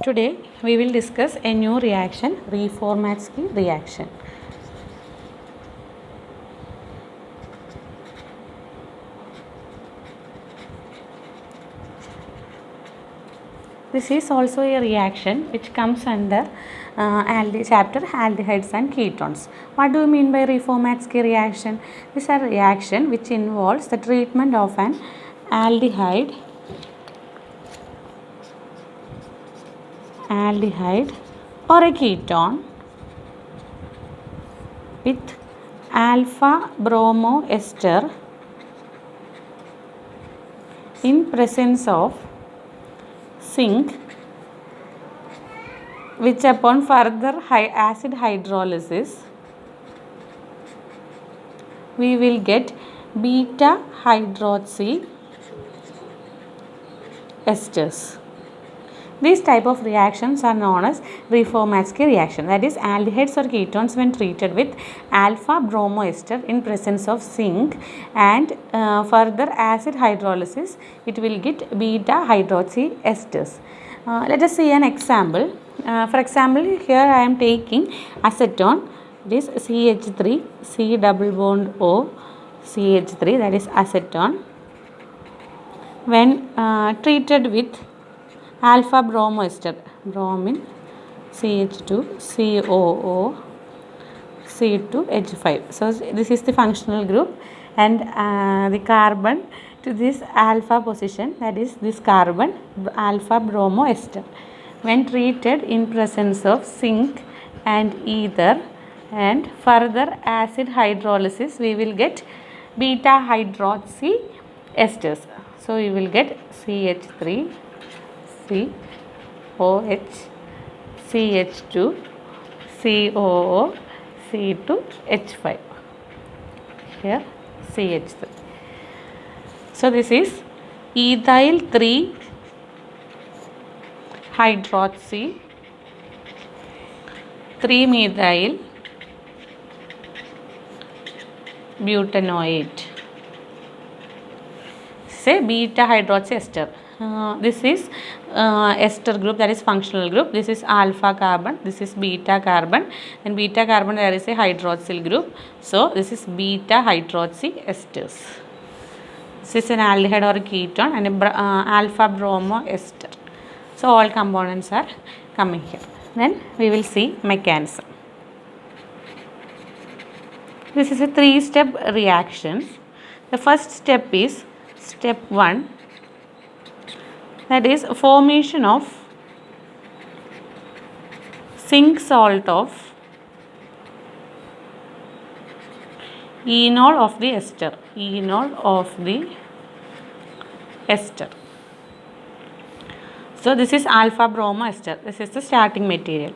Today we will discuss a new reaction, Reformatsky reaction. This is also a reaction which comes under chapter aldehydes and ketones. What do you mean by Reformatsky reaction? This is a reaction which involves the treatment of an aldehyde or a ketone with alpha bromoester in presence of zinc, which upon further acid hydrolysis we will get beta hydroxy esters. These type of reactions are known as Reformatsky reaction, that is aldehydes or ketones when treated with alpha bromoester in presence of zinc and further acid hydrolysis it will get beta hydroxy esters. Let us see an example. For example, here I am taking acetone, this CH3 C double bond O CH3, that is acetone, when treated with alpha bromoester, bromine CH2 COO C2H5. So this is the functional group, and the carbon to this alpha position, that is this carbon alpha bromoester, when treated in presence of zinc and ether and further acid hydrolysis we will get beta hydroxy esters. So we will get CH3 COH CH2 COO C2H5, here CH3. So this is ethyl 3 hydroxy 3 methyl butanoate, say beta hydroxy ester. This is ester group, that is functional group. This is alpha carbon, this is beta carbon, and beta carbon there is a hydroxyl group. So this is beta hydroxy esters. This is an aldehyde or a ketone and a alpha bromo ester. So all components are coming here. Then we will see mechanism. This is a 3-step reaction. The first step is step 1, that is formation of zinc salt of enol of the ester. So this is alpha bromo ester. This is the starting material.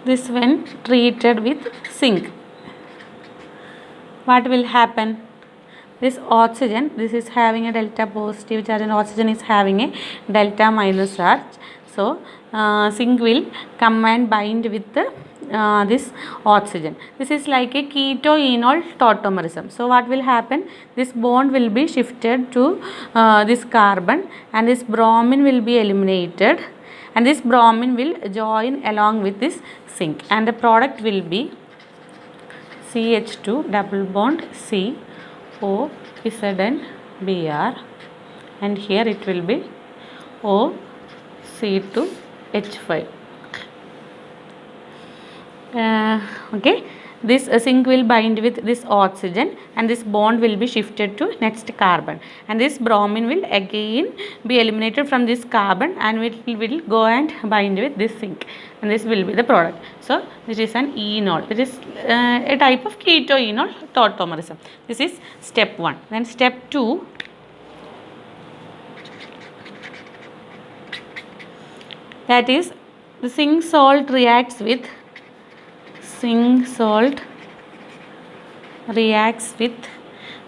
This when treated with zinc, what will happen? This oxygen, this is having a delta positive charge and oxygen is having a delta minus charge. So zinc will come and bind with the this oxygen. This is like a keto-enol tautomerism. So what will happen? This bond will be shifted to this carbon and this bromine will be eliminated, and this bromine will join along with this zinc, and the product will be CH2 double bond C O Zn Br, and here it will be O C2H5. Okay, this zinc will bind with this oxygen and this bond will be shifted to next carbon, and this bromine will again be eliminated from this carbon and it will go and bind with this zinc, and this will be the product. So this is an enol. It is a type of keto-enol tautomerism. This is step 1. Then step 2, that is the zinc salt reacts with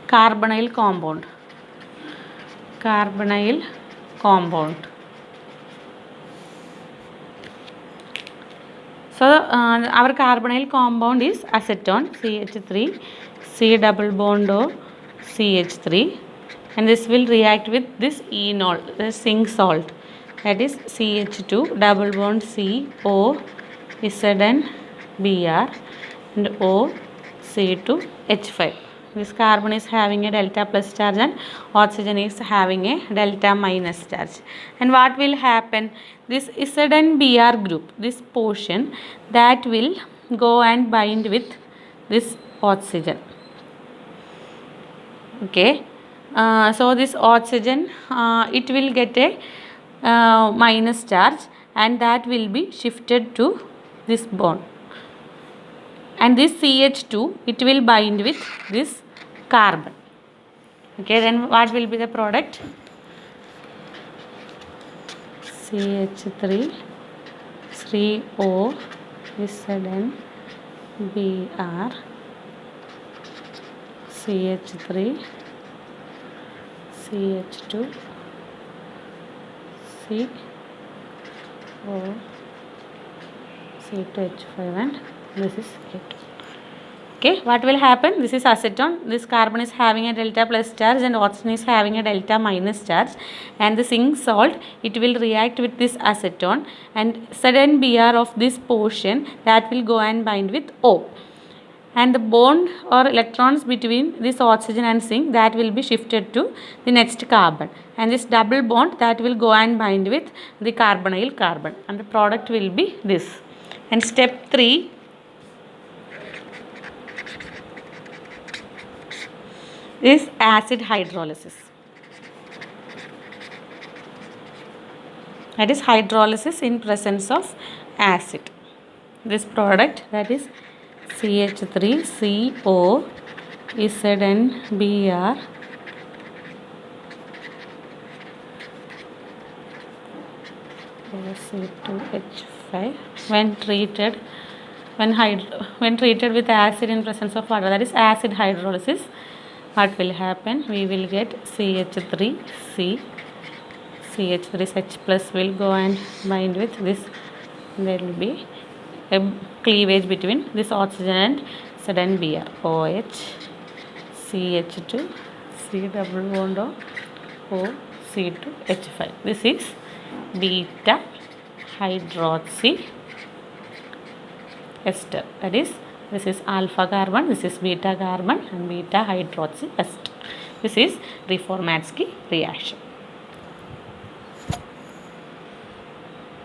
carbonyl compound. So our carbonyl compound is acetone, CH3, C double bond O, CH3, and this will react with this enol, the zinc salt, that is CH2 double bond C O Zn Br and O C2 H5. This carbon is having a delta plus charge and oxygen is having a delta minus charge. And what will happen? This Zn group, this portion, that will go and bind with this oxygen. Okay. So this oxygen, it will get a minus charge, and that will be shifted to this bond. And this CH2, it will bind with this carbon. Okay, then what will be the product? CH3 3O Zn Br CH3 CH2 C O C2H5 and this is K2. Okay, what will happen? This is acetone. This carbon is having a delta plus charge and oxygen is having a delta minus charge, and the zinc salt, it will react with this acetone, and Zn Br of this portion, that will go and bind with O, and the bond or electrons between this oxygen and zinc, that will be shifted to the next carbon, and this double bond, that will go and bind with the carbonyl carbon, and the product will be this. And step 3 is acid hydrolysis. That is hydrolysis in presence of acid. This product, that is CH3CO ZnBr C2H5, when treated with acid in presence of water, that is acid hydrolysis, what will happen? We will get CH3C, CH3 H plus will go and bind with this. There will be a cleavage between this oxygen and ZnBr, OH, CH2, C double bond O, C2, H5. This is beta hydroxy ester. That is, this is alpha carbon, this is beta carbon, and beta hydroxy ester. This is Reformatsky reaction.